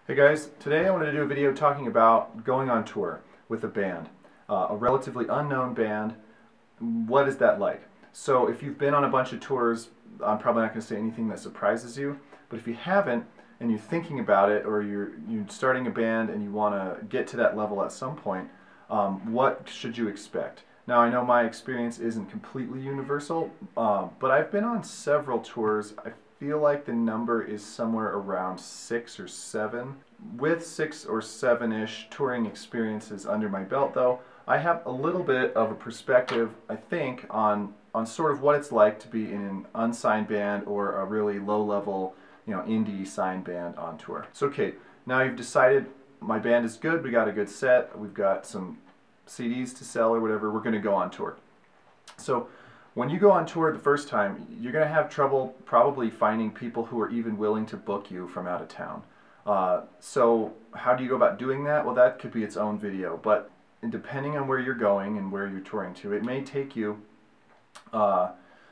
Hey guys, today I wanted to do a video talking about going on tour with a band, a relatively unknown band. What is that like? So if you've been on a bunch of tours, I'm probably not going to say anything that surprises you, but if you haven't and you're thinking about it, or you're starting a band and you want to get to that level at some point, what should you expect? Now I know my experience isn't completely universal, but I've been on several tours. I feel like the number is somewhere around 6 or 7. With 6 or 7-ish touring experiences under my belt though, I have a little bit of a perspective, I think, on sort of what it's like to be in an unsigned band or a really low-level, indie signed band on tour. So okay, now you've decided my band is good, we got a good set, we've got some CDs to sell or whatever, we're going to go on tour. So when you go on tour the first time, you're going to have trouble probably finding people who are even willing to book you from out of town. So how do you go about doing that? Well, that could be its own video, but depending on where you're going and where you're touring to, it may take you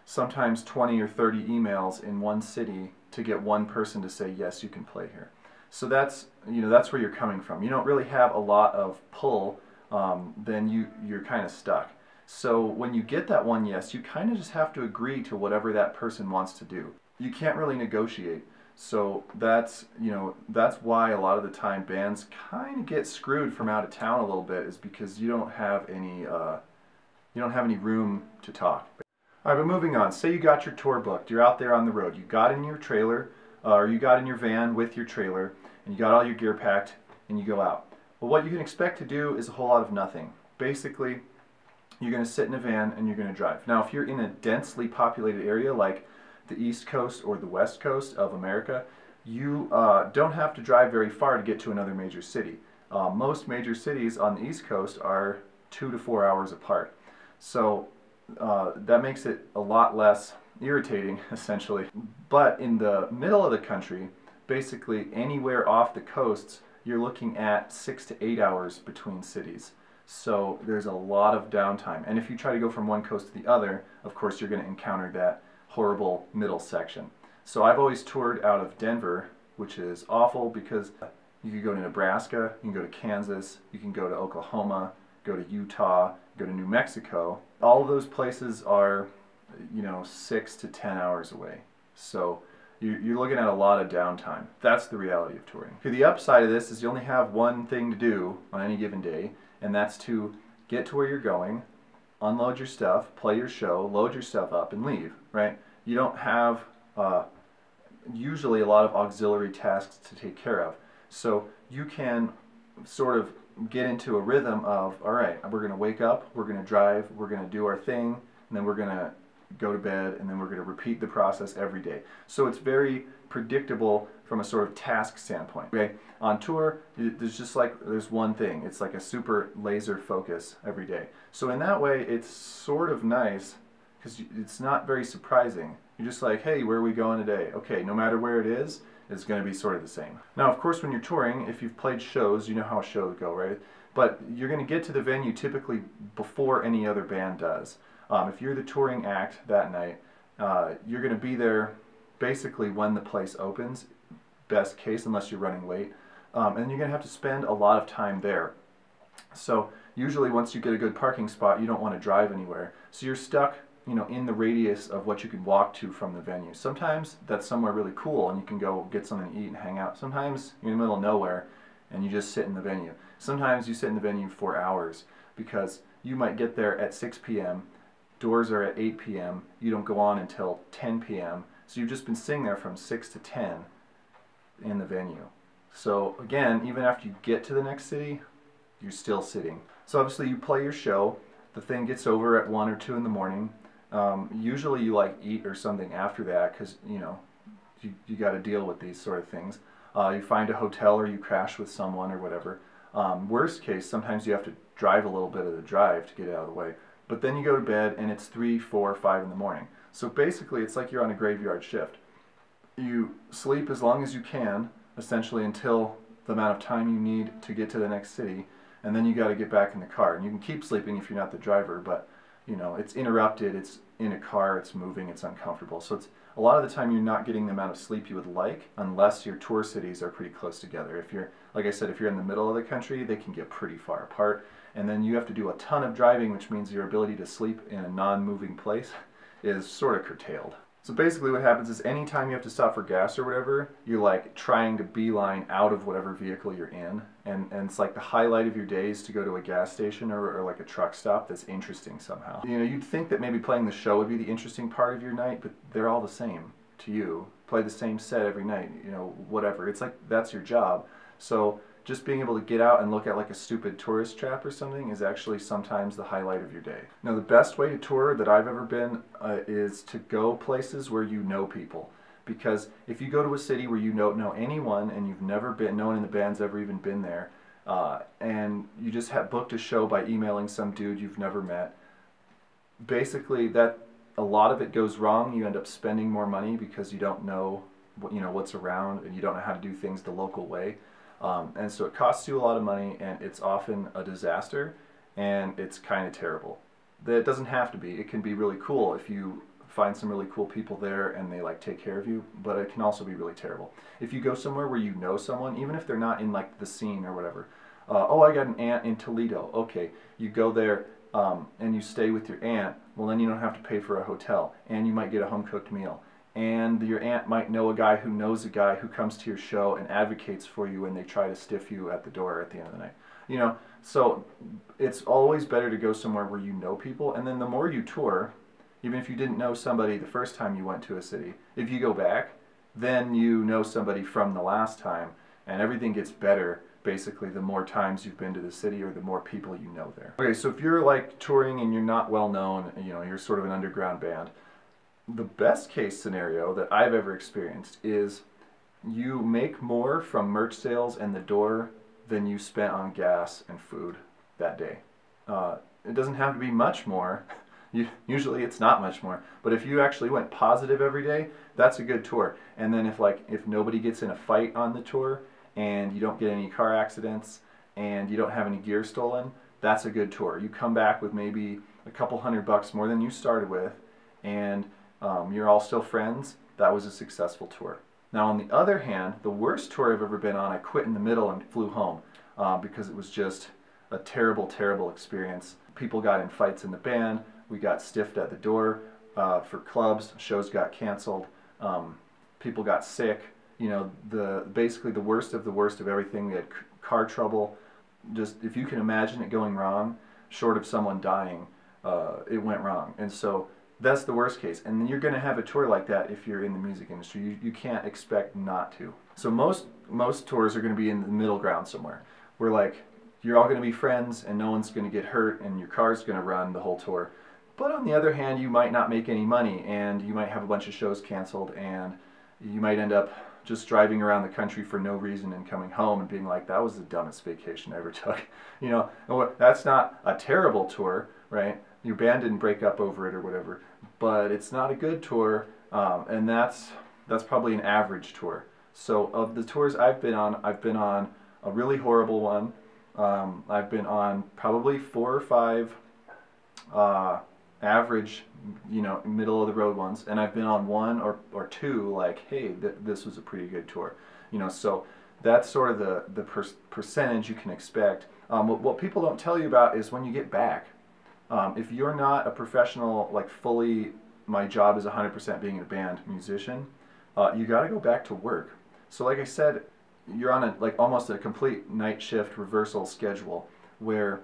sometimes 20 or 30 emails in one city to get one person to say, yes, you can play here. So that's where you're coming from. You don't really have a lot of pull, then you're kind of stuck. So when you get that one yes, you kind of just have to agree to whatever that person wants to do. You can't really negotiate. So that's why a lot of the time bands kind of get screwed from out of town a little bit, is because you don't have any room to talk. All right, but moving on. Say you got your tour booked. You're out there on the road. You got in your trailer, or you got in your van with your trailer, and you got all your gear packed, and you go out. Well, what you can expect to do is a whole lot of nothing. Basically, you're going to sit in a van and you're going to drive. Now, if you're in a densely populated area like the East Coast or the West Coast of America, you don't have to drive very far to get to another major city. Most major cities on the East Coast are 2 to 4 hours apart. So that makes it a lot less irritating, essentially. But in the middle of the country, basically anywhere off the coasts, you're looking at 6 to 8 hours between cities. So there's a lot of downtime. And if you try to go from one coast to the other, of course you're going to encounter that horrible middle section. So I've always toured out of Denver, which is awful because you can go to Nebraska, you can go to Kansas, you can go to Oklahoma, go to Utah, go to New Mexico. All of those places are, 6 to 10 hours away. So you're looking at a lot of downtime. That's the reality of touring. Okay, the upside of this is you only have one thing to do on any given day, and that's to get to where you're going, unload your stuff, play your show, load your stuff up, and leave, right? You don't have usually a lot of auxiliary tasks to take care of. So you can sort of get into a rhythm of, all right, we're going to wake up, we're going to drive, we're going to do our thing, and then we're going to go to bed, and then we're going to repeat the process every day. So it's very predictable from a sort of task standpoint. Okay? On tour, there's one thing. It's like a super laser focus every day. So in that way, it's sort of nice because it's not very surprising. You're just like, hey, where are we going today? Okay, no matter where it is, it's going to be sort of the same. Now, of course, when you're touring, if you've played shows, you know how shows go, right? But you're going to get to the venue typically before any other band does. If you're the touring act that night, you're going to be there basically when the place opens, best case, unless you're running late. And you're going to have to spend a lot of time there. So usually once you get a good parking spot, you don't want to drive anywhere. So you're stuck, in the radius of what you can walk to from the venue. Sometimes that's somewhere really cool and you can go get something to eat and hang out. Sometimes you're in the middle of nowhere and you just sit in the venue. Sometimes you sit in the venue for hours because you might get there at 6 p.m., doors are at 8 p.m., you don't go on until 10 p.m., so you've just been sitting there from 6 to 10 in the venue. So again, even after you get to the next city, you're still sitting. So obviously you play your show, the thing gets over at 1 or 2 in the morning. Usually you eat or something after that because you got to deal with these sort of things. You find a hotel or you crash with someone or whatever. Worst case, sometimes you have to drive a little bit of the drive to get it out of the way. But then you go to bed and it's 3, 4, 5 in the morning. So basically it's like you're on a graveyard shift. You sleep as long as you can, essentially until the amount of time you need to get to the next city, and then you got to get back in the car. And you can keep sleeping if you're not the driver, but it's interrupted, it's in a car, it's moving, it's uncomfortable. So it's a lot of the time you're not getting the amount of sleep you would like unless your tour cities are pretty close together. If you're, like I said, if you're in the middle of the country, they can get pretty far apart. And then you have to do a ton of driving, which means your ability to sleep in a non-moving place is sort of curtailed. So basically what happens is anytime you have to stop for gas or whatever, you're like trying to beeline out of whatever vehicle you're in. And it's like the highlight of your day is to go to a gas station or like a truck stop that's interesting somehow. You know, you'd think that maybe playing the show would be the interesting part of your night, but they're all the same to you. Play the same set every night, you know, whatever. It's like that's your job. So just being able to get out and look at like a stupid tourist trap or something is actually sometimes the highlight of your day. Now the best way to tour that I've ever been is to go places where you know people. Because if you go to a city where you don't know anyone and you've never been, no one in the band's ever even been there, and you just have booked a show by emailing some dude you've never met, basically that a lot of it goes wrong. You end up spending more money because you don't know what, you know, what's around, and you don't know how to do things the local way. And so it costs you a lot of money, and it's often a disaster, and it's kind of terrible. That doesn't have to be. It can be really cool if you find some really cool people there and they like take care of you, but it can also be really terrible. If you go somewhere where you know someone, even if they're not in like the scene or whatever, oh, I got an aunt in Toledo. Okay, you go there and you stay with your aunt. Well, then you don't have to pay for a hotel, and you might get a home-cooked meal. And your aunt might know a guy who knows a guy who comes to your show and advocates for you when they try to stiff you at the door at the end of the night. You know, so it's always better to go somewhere where you know people, and then the more you tour, even if you didn't know somebody the first time you went to a city, if you go back, then you know somebody from the last time, and everything gets better basically the more times you've been to the city or the more people you know there. Okay, so if you're like touring and you're not well known, you know, you're sort of an underground band, the best case scenario that I've ever experienced is you make more from merch sales and the door than you spent on gas and food that day. It doesn't have to be much more. Usually it's not much more, but if you actually went positive every day, that's a good tour. And then if nobody gets in a fight on the tour and you don't get any car accidents and you don't have any gear stolen, that's a good tour. You come back with maybe a couple $100 more than you started with, and you're all still friends. That was a successful tour. Now on the other hand, the worst tour I've ever been on, I quit in the middle and flew home because it was just a terrible, terrible experience. People got in fights in the band. We got stiffed at the door for clubs. Shows got canceled. People got sick. You know, basically the worst of everything. We had car trouble. Just if you can imagine it going wrong, short of someone dying, it went wrong. And so that's the worst case. And then you're going to have a tour like that if you're in the music industry. You can't expect not to. So most tours are going to be in the middle ground somewhere, where like you're all going to be friends and no one's going to get hurt and your car's going to run the whole tour. But on the other hand, you might not make any money, and you might have a bunch of shows canceled, and you might end up just driving around the country for no reason and coming home and being like, that was the dumbest vacation I ever took. You know, that's not a terrible tour, right? Your band didn't break up over it or whatever, but it's not a good tour, and that's probably an average tour. So of the tours I've been on a really horrible one. I've been on probably 4 or 5 average, you know, middle of the road ones, and I've been on 1 or 2 like, hey, this was a pretty good tour, you know. So that's sort of the percentage you can expect. What people don't tell you about is when you get back. If you're not a professional, like fully, my job is 100% being a band musician, you got to go back to work. So like I said, you're on almost a complete night shift reversal schedule where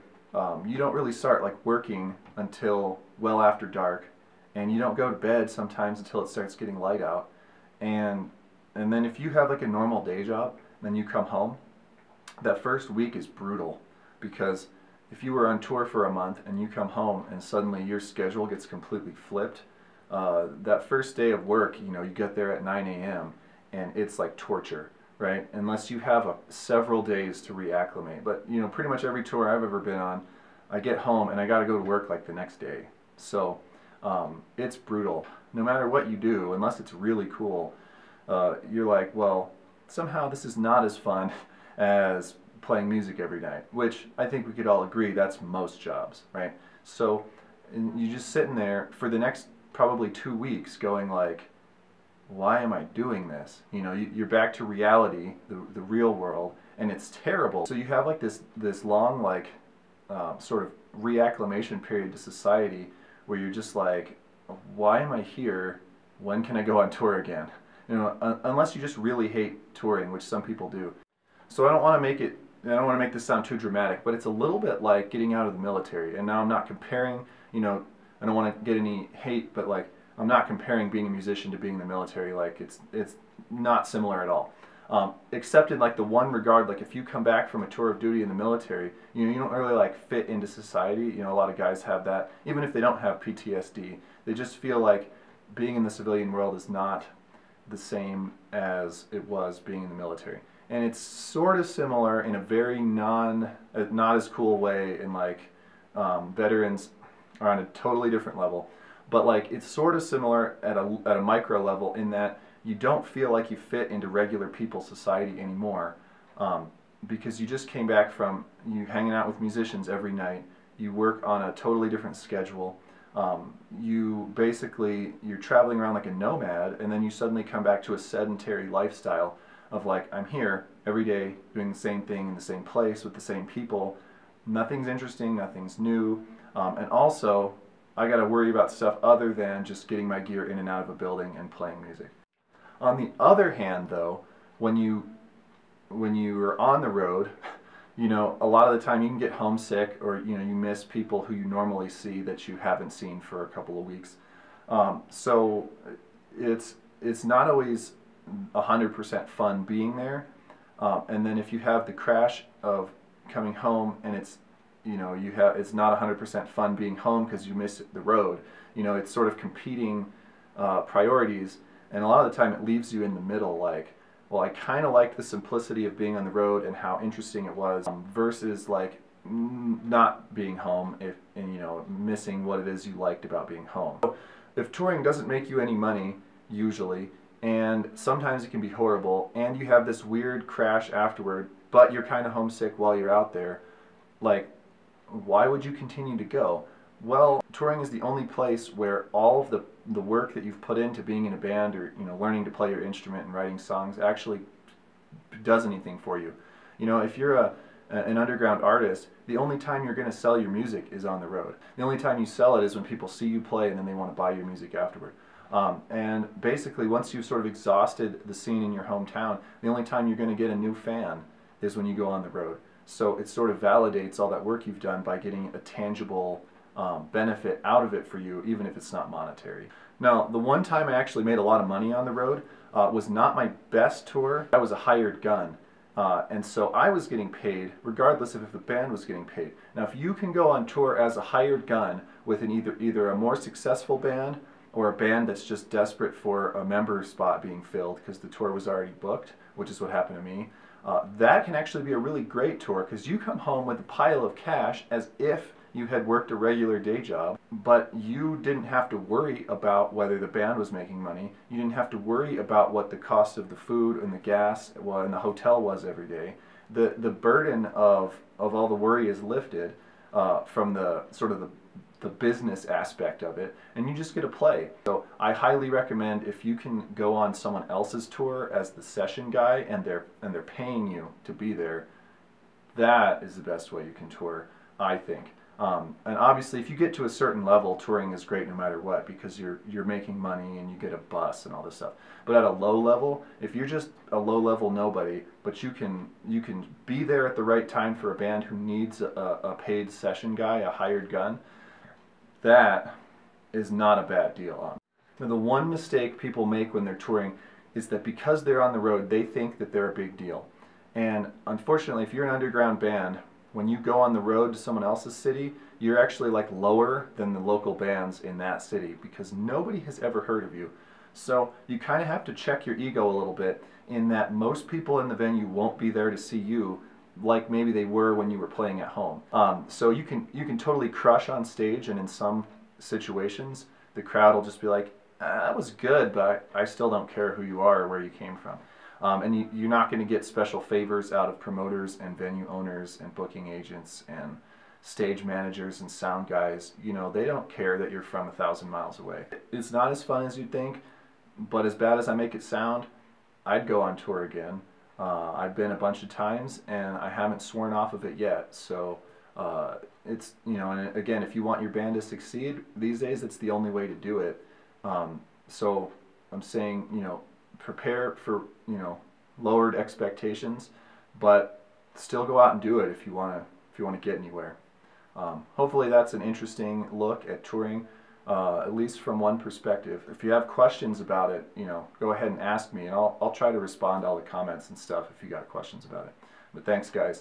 you don't really start like working until well after dark, and you don't go to bed sometimes until it starts getting light out. And then if you have like a normal day job, then you come home, that first week is brutal, because if you were on tour for a month and you come home and suddenly your schedule gets completely flipped, that first day of work, you know, you get there at 9 a.m. and it's like torture, right? Unless you have several days to reacclimate. But, you know, pretty much every tour I've ever been on, I get home and I got to go to work like the next day. So it's brutal. No matter what you do, unless it's really cool, you're like, well, somehow this is not as fun as playing music every night, which I think we could all agree that's most jobs, right? So you're just sitting there for the next probably 2 weeks going like, why am I doing this? You know, you're back to reality, the real world, and it's terrible. So you have like this long like sort of reacclimation period to society where you're just like, why am I here? When can I go on tour again? You know, unless you just really hate touring, which some people do. So I don't want to make this sound too dramatic, but it's a little bit like getting out of the military. And now I'm not comparing, you know, I don't want to get any hate, but like I'm not comparing being a musician to being in the military. Like it's not similar at all. Except in like the one regard, like if you come back from a tour of duty in the military, you know, you don't really like fit into society. You know, a lot of guys have that, even if they don't have PTSD. They just feel like being in the civilian world is not the same as it was being in the military. And it's sort of similar in a very not as cool way, in like veterans are on a totally different level. But like it's sort of similar at a micro level in that you don't feel like you fit into regular people's society anymore, because you just came back from you hanging out with musicians every night. You work on a totally different schedule. You're traveling around like a nomad, and then you suddenly come back to a sedentary lifestyle of like, I'm here every day doing the same thing in the same place with the same people. Nothing's interesting, nothing's new, and also I got to worry about stuff other than just getting my gear in and out of a building and playing music. On the other hand, though, when you are on the road, you know, a lot of the time you can get homesick, or you know, you miss people who you normally see that you haven't seen for a couple of weeks. So it's not always 100% fun being there. And then if you have the crash of coming home and it's, you know, it's not 100% fun being home because you miss the road. You know, it's sort of competing priorities, and a lot of the time it leaves you in the middle, like, well, I kind of liked the simplicity of being on the road and how interesting it was, versus like not being home and you know, missing what it is you liked about being home. If touring doesn't make you any money, usually, and sometimes it can be horrible, and you have this weird crash afterward, but you're kind of homesick while you're out there, like, why would you continue to go? Well, touring is the only place where all of the work that you've put into being in a band, or you know, learning to play your instrument and writing songs, actually does anything for you. You know, if you're an underground artist, the only time you're going to sell your music is on the road. The only time you sell it is when people see you play and then they want to buy your music afterward. And basically, once you've sort of exhausted the scene in your hometown, the only time you're going to get a new fan is when you go on the road. So it sort of validates all that work you've done by getting a tangible benefit out of it for you, even if it's not monetary. Now, the one time I actually made a lot of money on the road was not my best tour. I was a hired gun. And so I was getting paid regardless of if the band was getting paid. Now, if you can go on tour as a hired gun with either a more successful band or a band that's just desperate for a member spot being filled because the tour was already booked, which is what happened to me, that can actually be a really great tour, because you come home with a pile of cash as if you had worked a regular day job, but you didn't have to worry about whether the band was making money. You didn't have to worry about what the cost of the food and the gas and the hotel was every day. The burden of all the worry is lifted from the sort of the business aspect of it, and you just get to play. So I highly recommend, if you can go on someone else's tour as the session guy and they're paying you to be there, that is the best way you can tour, I think. And obviously, if you get to a certain level, touring is great no matter what, because you're making money and you get a bus and all this stuff. But at a low level, if you're just a low level nobody, but you can be there at the right time for a band who needs a paid session guy, a hired gun, that is not a bad deal. Now, the one mistake people make when they're touring is that because they're on the road, they think that they're a big deal. And unfortunately, if you're an underground band, when you go on the road to someone else's city, you're actually like lower than the local bands in that city, because nobody has ever heard of you. So you kind of have to check your ego a little bit, in that most people in the venue won't be there to see you like maybe they were when you were playing at home. So you can totally crush on stage, and in some situations the crowd will just be like, that was good, but I still don't care who you are or where you came from. And you're not going to get special favors out of promoters and venue owners and booking agents and stage managers and sound guys. You know, they don't care that you're from 1,000 miles away. It's not as fun as you'd think, But as bad as I make it sound, I'd go on tour again. I've been a bunch of times and I haven't sworn off of it yet. So it's, and again, if you want your band to succeed these days, it's the only way to do it. So I'm saying, prepare for, lowered expectations, but still go out and do it if you want to get anywhere. Hopefully that's an interesting look at touring, at least from one perspective. If you have questions about it, go ahead and ask me, and I'll try to respond to all the comments and stuff if you got questions about it. But thanks, guys.